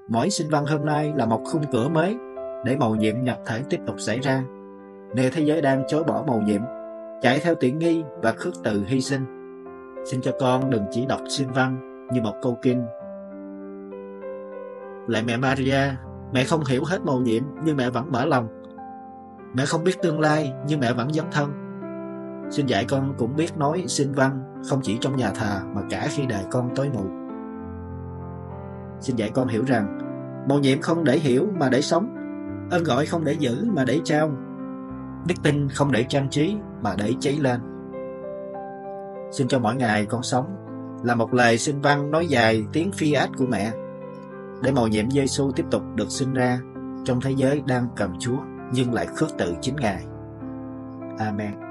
Mỗi sinh văn hôm nay là một khung cửa mới để mầu nhiệm nhập thể tiếp tục xảy ra. Nề thế giới đang chối bỏ mầu nhiệm, chạy theo tiện nghi và khước từ hy sinh. Xin cho con đừng chỉ đọc sinh văn như một câu kinh. Lạy mẹ Maria, mẹ không hiểu hết mầu nhiệm nhưng mẹ vẫn mở lòng. Mẹ không biết tương lai nhưng mẹ vẫn dấn thân. Xin dạy con cũng biết nói sinh văn không chỉ trong nhà thờ mà cả khi đời con tối mù. Xin dạy con hiểu rằng mầu nhiệm không để hiểu mà để sống, ơn gọi không để giữ mà để trao, đức tin không để trang trí mà để cháy lên. Xin cho mỗi ngày con sống là một lời sinh văn nói dài tiếng Fiat của mẹ, để mầu nhiệm Giêsu tiếp tục được sinh ra trong thế giới đang cầm Chúa nhưng lại khước từ chính Ngài. Amen.